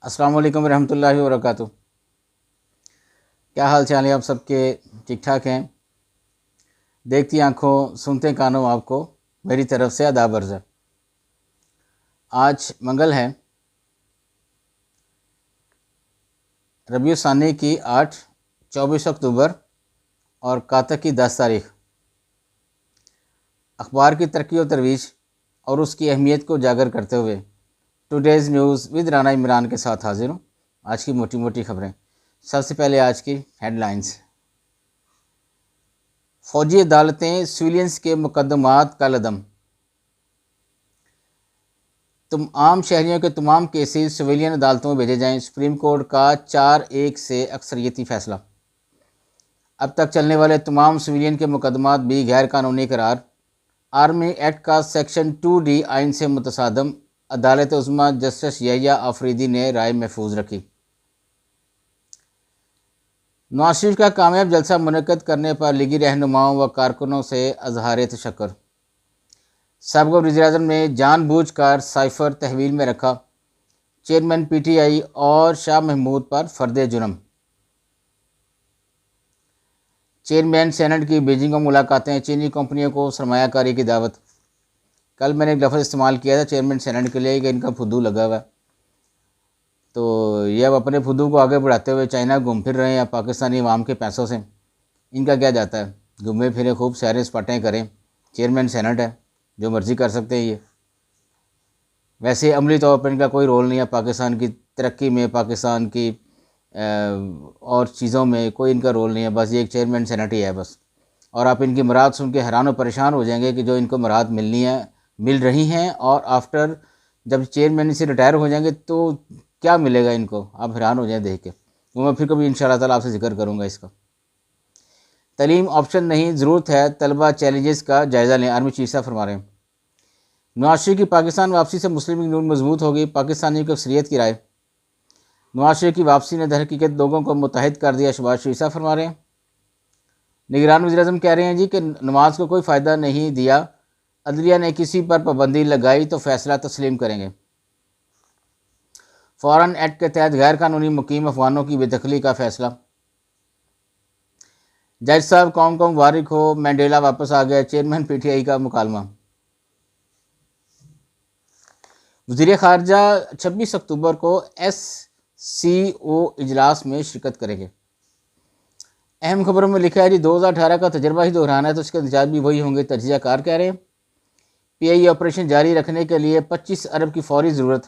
अस्सलाम वालेकुम रहमतुल्लाहि व बरकातुहू। क्या हाल चाल है आप सबके? ठीक ठाक हैं? देखती आंखों सुनते कानों आपको मेरी तरफ से आदाब अर्ज़ है। आज मंगल है, रबीउ सानी की 24 अक्टूबर और कातक की 10 तारीख। अखबार की तरक्की और तरवीज और उसकी अहमियत को उजागर करते हुए today's news with Rana Imran के साथ हाजिर हूँ। आज की मोटी मोटी खबरें। सबसे पहले आज की हेडलाइंस। फौजी अदालतें सिविलियंस के मुकदमात का लदम। तुम आम शहरियों के तमाम केसेस सिविलियन अदालतों में भेजे जाएं। सुप्रीम कोर्ट का 4-1 से अक्सरियती फैसला। अब तक चलने वाले तमाम सिविलियन के मुकदमात भी गैर कानूनी करार। आर्मी एक्ट का सेक्शन 2D आइन से मुतसादम। अदालत उज़्मा जस्टिस यहिया आफरीदी ने राय महफूज रखी। नवाज शरीफ का कामयाब जलसा मुनक्कद करने पर लीगी रहनुमाओं व कारकुनों से अजहार तशक्कुर। साबिक़ वज़ीर-ए-आज़म ने जानबूझकर साइफर तहवील में रखा। चेयरमैन PTI और शाह महमूद पर फर्द जुर्म। चेयरमैन सेनेट की बीजिंग में मुलाकातें। चीनी कंपनियों को सरमायाकारी की दावत। कल मैंने एक लफ्ज़ इस्तेमाल किया था चेयरमैन सेनेट के लिए कि इनका फुद्दू लगा हुआ है, तो ये अब अपने फुद्दू को आगे बढ़ाते हुए चाइना घूम फिर रहे हैं पाकिस्तानी अवाम के पैसों से। इनका क्या जाता है, घूमे फिरे खूब सैरें सपाटें करें। चेयरमैन सेनेट है, जो मर्ज़ी कर सकते हैं ये। वैसे अमली तौर पर इनका कोई रोल नहीं है पाकिस्तान की तरक्की में, पाकिस्तान की और चीज़ों में कोई इनका रोल नहीं है। बस ये एक चेयरमैन सेनेट ही है बस। और आप इनकी मुराद सुन के हैरान और परेशान हो जाएंगे कि जो इनको मुराद मिल रही हैं, और आफ्टर जब चेयरमैन से रिटायर हो जाएंगे तो क्या मिलेगा इनको, आप हैरान हो जाए देख के। वो मैं फिर कभी इंशाअल्लाह ताला आपसे जिक्र करूँगा इसका। तालीम ऑप्शन नहीं, ज़रूरत है तलबा चैलेंजेस का जायज़ा लें, आर्मी चीफ साहब फरमा रहे हैं। नवाज शरीफ की पाकिस्तान वापसी से मुस्लिम लीग नून मजबूत होगी, पाकिस्तानियों की अक्सरियत की राय। नवाज शरीफ की वापसी ने दरहकीकत लोगों को मुत्तहिद कर दिया, शहबाज शरीफ साहब फरमा रहे हैं। निगरान वज़ीर-ए-आज़म कह रहे हैं जी कि नमाज को कोई फ़ायदा नहीं दिया, अदलिया ने किसी पर पाबंदी लगाई तो फैसला तस्लीम करेंगे। फ़ौरन एक्ट के तहत गैर कानूनी मुकीम अफगानों की बेदखली का फैसला। जज साहब कौम को मुबारक हो, मैंडेला वापस आ गया, चेयरमैन PTI का मुकालमा। वज़ीर ख़ारजा 26 अक्टूबर को SCO इजलास में शिरकत करेंगे। अहम खबरों में लिखा है जी 2018 का तजर्बा ही दोहराना है तो उसके नतीजे भी वही होंगे, तजिया कार कह रहे हैं। PI ऑपरेशन जारी रखने के लिए 25 अरब की फौरी ज़रूरत।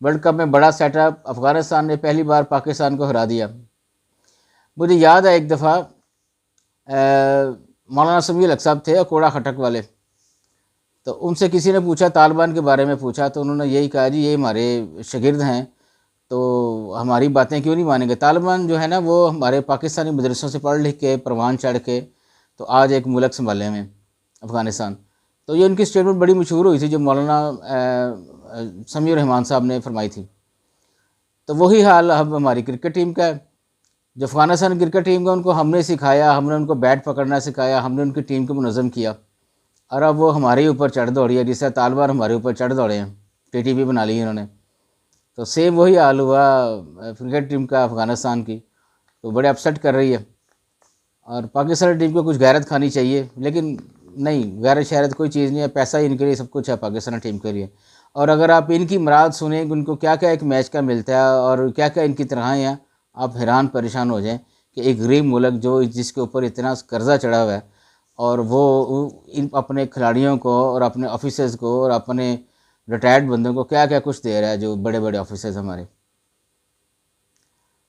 वर्ल्ड कप में बड़ा सेटअप, अफ़गानिस्तान ने पहली बार पाकिस्तान को हरा दिया। मुझे याद है एक दफ़ा मौलाना समीउल हक साहब थे अकोड़ा खटक वाले, तो उनसे किसी ने पूछा तालिबान के बारे में पूछा, तो उन्होंने यही कहा जी ये हमारे शागिर्द हैं तो हमारी बातें क्यों नहीं मानेंगे। तालिबान जो है ना वो हमारे पाकिस्तानी मदरसों से पढ़ लिख के परवान चढ़ के तो आज एक मुल्क संभाले हुए अफ़गानिस्तान। तो ये उनकी स्टेटमेंट बड़ी मशहूर हुई थी जो मौलाना समीउर रहमान साहब ने फरमाई थी। तो वही हाल अब हमारी क्रिकेट टीम का है। जो अफ़गानिस्तान क्रिकेट टीम का उनको हमने सिखाया, हमने उनको बैट पकड़ना सिखाया, हमने उनकी टीम को मुनज़्ज़म किया, और अब वो हमारे ऊपर चढ़ दौड़ी है, जिससे तालिबान हमारे ऊपर चढ़ दौड़े हैं, TTP बना ली इन्होंने। तो सेम वही हाल हुआ क्रिकेट टीम का अफ़गानिस्तान की, तो बड़े अपसेट कर रही है। और पाकिस्तानी टीम को कुछ गैरत खानी चाहिए, लेकिन नहीं, गैरत शहरत कोई चीज़ नहीं है, पैसा ही इनके लिए सब कुछ है पाकिस्तानी टीम के लिए। और अगर आप इनकी मुराद सुने कि उनको क्या क्या एक मैच का मिलता है और क्या क्या इनकी तरह हैं, आप हैरान परेशान हो जाएं कि एक गरीब मुल्क जो जिसके ऊपर इतना कर्जा चढ़ा हुआ है, और वो इन अपने खिलाड़ियों को और अपने ऑफिसर्स को और अपने रिटायर्ड बंदों को क्या क्या कुछ दे रहा है, जो बड़े बड़े ऑफिसर्स हमारे।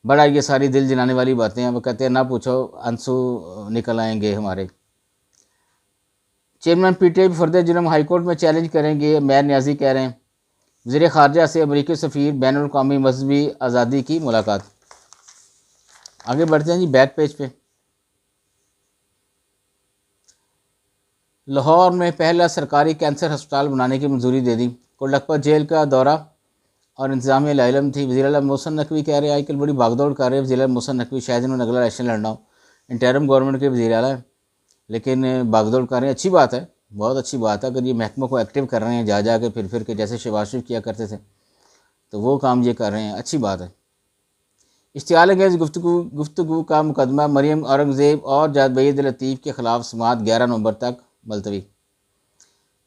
बड़ा ये सारी दिल जलाने वाली बातें हैं। वो कहते हैं ना पूछो आंसू निकल आएंगे हमारे। चेयरमैन PTI फर्द जुर्म हाईकोर्ट में चैलेंज करेंगे, मेयर न्याजी कह रहे हैं। वज़ीर ख़ारजा से अमरीकी सफ़ीर बैनुल-अक़वामी मज़हबी आज़ादी की मुलाकात। आगे बढ़ते हैं जी बैक पेज पे। लाहौर में पहला सरकारी कैंसर अस्पताल बनाने की मंजूरी दे दी। कोटलखपत जेल का दौरा और इंतज़ामिया लाइलम थी। वज़ीर आला मोहसिन नकवी कह रहे हैं आजकल बड़ी भागदौड़ कर रहे हैं वज़ीर आला मोहसिन नकवी, शायद इन्होंने अगला इलेक्शन लड़ना हो। इंटरिम गवर्नमेंट के वज़ीर आला है, लेकिन भागदौड़ कर रहे हैं। अच्छी बात है, बहुत अच्छी बात है। अगर ये महकमों को एक्टिव कर रहे हैं जा के फिर के, जैसे शहबाज शरीफ किया करते थे, तो वो काम ये कर रहे हैं, अच्छी बात है। इश्तियाल अंगेज़ गुफ्तगू का मुकदमा मरीम औरंगज़ेब और जावेद लतीफ़ के ख़िलाफ़ समाअत 11 नवंबर तक मुलतवी।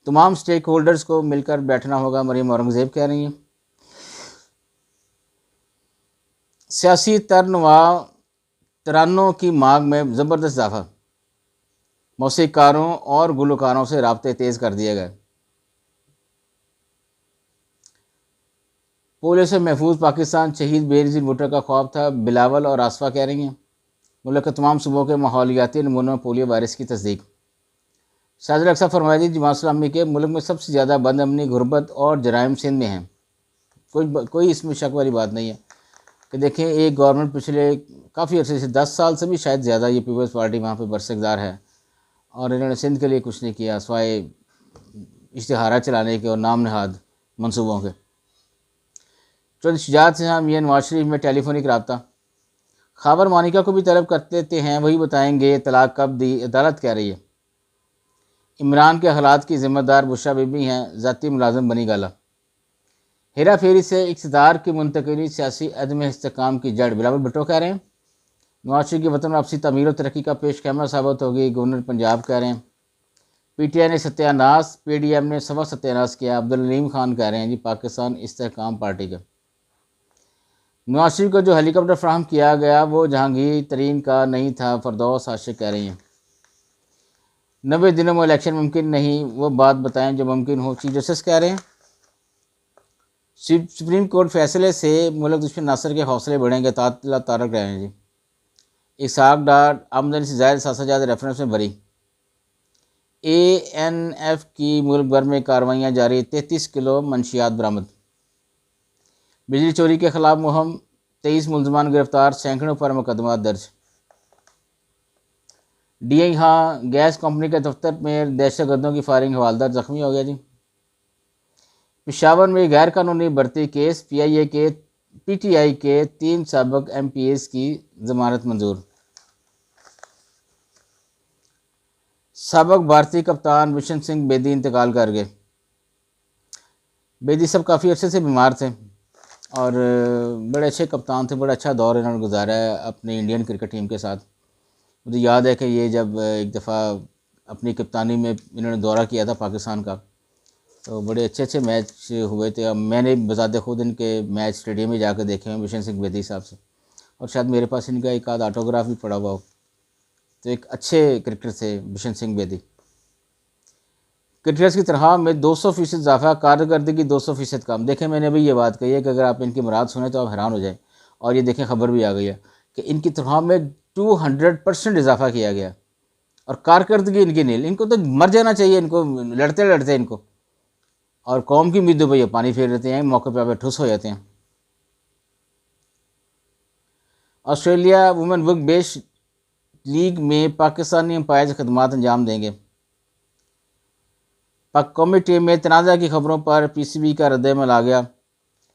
तमाम स्टेक होल्डर्स को मिलकर बैठना होगा, मरीम औरंगज़ेब कह रही हैं। सियासी तरानों की मांग में ज़बरदस्त इजाफा, मौसीक़ारों और गुलकारों से राब्ते तेज़ कर दिए गए। पोलियो से महफूज पाकिस्तान, शहीद बेनज़ीर भुट्टो का ख्वाब था, बिलावल और आसफा कह रही हैं। मुल्क के तमाम सूबों के माहौलियाती नमूनों में पोलियो वायरस की तस्दीक। शाजिल अक्सर फरमाया जमात इस्लामी के मुल्क में सबसे ज़्यादा बदअमनी, गुर्बत और जराइम सिंध में हैं। कोई इसमें शक वाली बात नहीं है कि देखें, एक गवर्नमेंट पिछले काफ़ी अर्से से 10 साल से भी शायद ज़्यादा ये पीपल्स पार्टी वहाँ पे बरसकदार है और इन्होंने सिंध के लिए कुछ नहीं किया सिवाय इश्तिहारा चलाने के और नाम नहाद मनसूबों के। चौधरी शुजात सिंह मियां नवाज शरीफ में टेलीफोनिक रब्ता। खबर मानिका को भी तलब कर देते हैं, वही बताएंगे तलाक कब दी, अदालत कह रही है। इमरान के हालात की ज़िम्मेदार बुशरा बीबी हैं, ज़ाती मुलाजम बनी गाला। हेरा फेरी से इक़्तिदार की मुंतकिली सियासी अदम इस्तेकाम की जड़, बिलावल भुट्टो कह रहे हैं। नवाज शरीफ की वतन वापसी तमीर और तरक्की का पेश खैमा साबित होगी, गवर्नर पंजाब कह रहे हैं। PTI ने सत्यानाश, PDM ने सवा सत्यानाश किया, अब्दुल अलीम खान कह रहे हैं जी पाकिस्तान इस्तेहकाम पार्टी का। नवाज शरीफ को जो हेलीकॉप्टर फ्राहम किया गया वो जहांगीर तरीन का नहीं था, फरदौस आशिक कह रही हैं। 90 दिनों में इलेक्शन मुमकिन नहीं, वो बात बताएं जो मुमकिन हो, चीफ जस्टिस कह रहे हैं। सुप्रीम कोर्ट फैसले से मुल्क दुश्मन नासर के हौसले बढ़ेंगे, तारक रहे हैं जी। इसाक डार आमदनी से ज़ायद 7,000 रेफरेंस में भरी। ANF की मुल्क भर में कार्रवाइयाँ जारी, 33 किलो मंशियात बरामद। बिजली चोरी के खिलाफ मुहिम, 23 मुलजमान गिरफ्तार, सैकड़ों पर मुकदमा दर्ज। DI हाँ गैस कंपनी के दफ्तर में दहशतगर्दों की फायरिंग, हवालदार जख्मी हो गया जी। पेशावर में गैर कानूनी भर्ती केस, PTI के 3 साबिक MPs की जमानत मंजूर। साबिक भारतीय कप्तान बिशन सिंह बेदी इंतकाल कर गए। बेदी सब काफ़ी अर्से से बीमार थे और बड़े अच्छे कप्तान थे, बड़ा अच्छा दौर इन्होंने गुजारा है अपनी इंडियन क्रिकेट टीम के साथ। मुझे याद है कि ये जब एक दफ़ा अपनी कप्तानी में इन्होंने दौरा किया था पाकिस्तान का, तो बड़े अच्छे अच्छे मैच हुए थे। अब मैंने बजाते खुद इनके मैच स्टेडियम में जाकर देखे हैं बिशन सिंह बेदी साहब से, और शायद मेरे पास इनका एक आध ऑटोग्राफ भी पड़ा हुआ हो। तो एक अच्छे क्रिकेटर थे बिशन सिंह बेदी। क्रिकेटर्स की तरह में 200% इजाफा, कारकर्दगी 200% कम। देखें, मैंने अभी ये बात कही है कि अगर आप इनकी मुराद सुने तो आप हैरान हो जाएं। और ये देखें, खबर भी आ गई है कि इनकी तरह में 200% इजाफा किया गया और कारकर्दगी इनकी नील। इनको तो मर जाना चाहिए, इनको लड़ते लड़ते इनको, और कौम की उम्मीदों पर ये पानी फेर देते हैं, मौके पर आप ठुस हो जाते हैं। Australia women work base league में पाकिस्तानी अंपायर खदमात अंजाम देंगे। पाक कौमी टीम में तनाज़ा की खबरों पर PCB का रद्द-ए-अमल आ गया।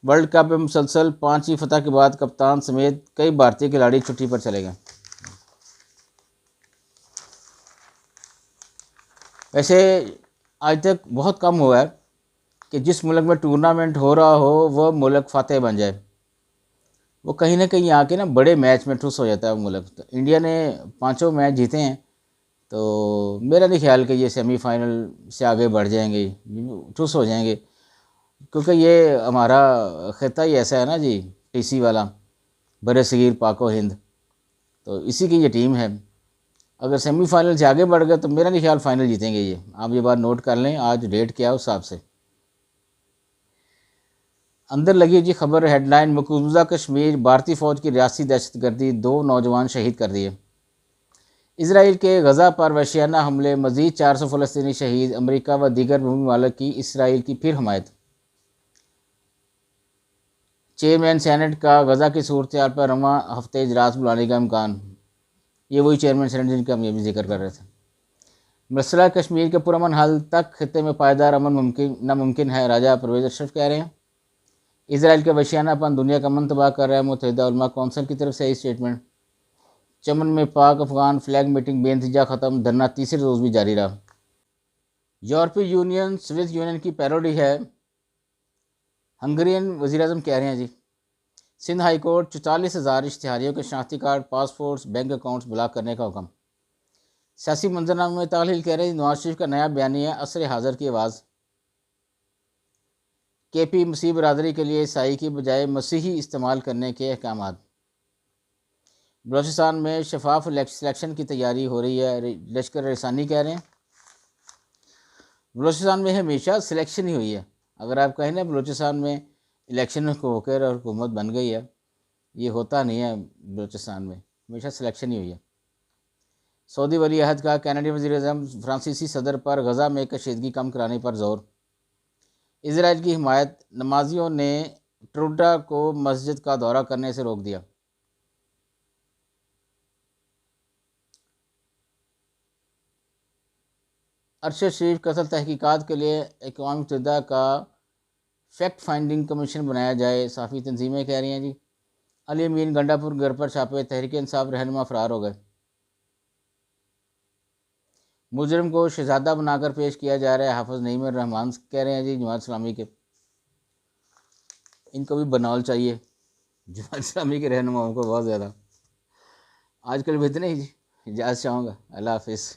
वर्ल्ड कप में मुसलसल 5वीं फतह के बाद कप्तान समेत कई भारतीय खिलाड़ी छुट्टी पर चले गए। वैसे आज तक बहुत कम हुआ है कि जिस मुल्क में टूर्नामेंट हो रहा हो वह मुल्क फातह बन जाए। वो कहीं ना कहीं आके ना बड़े मैच में ठुस हो जाता है वो मुल्क। तो इंडिया ने 5 मैच जीते हैं, तो मेरा नहीं ख्याल कि ये सेमीफाइनल से आगे बढ़ जाएंगे, ठुस हो जाएंगे, क्योंकि ये हमारा खिता ही ऐसा है ना जी, TC वाला, बरसगीर पाको हिंद, तो इसी की ये टीम है। अगर सेमीफाइनल से आगे बढ़ गए तो मेरा नहीं ख्याल फाइनल जीतेंगे ये। आप ये बात नोट कर लें, आज डेट क्या है उस हिसाब से। अंदर लगी जी खबर हेडलाइन, मकबूजा कश्मीर भारतीय फ़ौज की रियासी दहशतगर्दी, 2 नौजवान शहीद कर दिए। इसराइल के गज़ा पर वहशियाना हमले, मज़ीद 400 फ़लस्तीनी शहीद, अमेरिका व दीगर ममालिक की इसराइल की फिर हमायत। चेयरमैन सेनेट का गज़ा की सूरत हाल पर रवां हफ्ते इजलास बुलाने का इम्कान। ये वही चेयरमैन सेनेट जिनका हम ये भी जिक्र कर रहे थे। मसला कश्मीर के पुरअमन हल तक खित्ते में पायदार अमन नामुमकिन है, राजा परवेज़ अशरफ कह रहे हैं। इसराइल के वहशियानापन दुनिया का मन तबाह कर रहा है, मुत्तहिदा उलमा कौंसिल की तरफ से स्टेटमेंट। चमन में पाक अफगान फ्लैग मीटिंग बेनतीजा ख़त्म, धरना तीसरे रोज़ भी जारी रहा। यूरोपीय यूनियन स्विस यूनियन की पैरोडी है। हंगेरियन वज़ीर-ए-आज़म कह रहे हैं जी, सिंध हाई कोर्ट 44,000 इश्तिहारियों के शनाख्ती card, passports, bank accounts block करने का हुक्म। सियासी मंजरनामे में ताहलील कह रहे हैं नवाज शरीफ का नया बयानिया असर हाज़र की आवाज़। केपी मसीह बरादरी के लिए ईसाई की बजाय मसीही इस्तेमाल करने के अहकाम। बलूचिस्तान में शफाफ सिलेक्शन की तैयारी हो रही है, लश्कर रसानी कह रहे हैं। बलूचिस्तान में हमेशा सिलेक्शन ही हुई है। अगर आप कहें ना बलूचिस्तान में इलेक्शन को होकर और हुकूमत बन गई है, ये होता नहीं है। बलूचिस्तान में हमेशा सिलेक्शन ही हुई है। सऊदी वली अहद का कनाडाई वज़ीर-ए-आज़म फ्रांसीसी सदर पर गज़ा में कशीदगी कम कराने पर जोर। इजराइल की हिमायत, नमाजियों ने ट्रूडा को मस्जिद का दौरा करने से रोक दिया। अरशद शरीफ कत्ल तहकीकात के लिए अक़वाम मुत्तहिदा का फैक्ट फाइंडिंग कमीशन बनाया जाए, साफ़ी तंजीमें कह रही हैं जी। अली अमीन गंडापुर घर पर छापे, तहरीक इंसाफ रहनुमा फरार हो गए। मुजरिम को शहजादा बनाकर पेश किया जा रहा है, हाफिज़ नईम रहमान कह रहे हैं जी जमात इस्लामी के। इनको भी बनौल चाहिए जमात इस्लामी के रहनुमाओं को बहुत ज़्यादा। आजकल भी इतने ही जी। इजाज़त चाहूँगा। अल्लाह हाफिज़।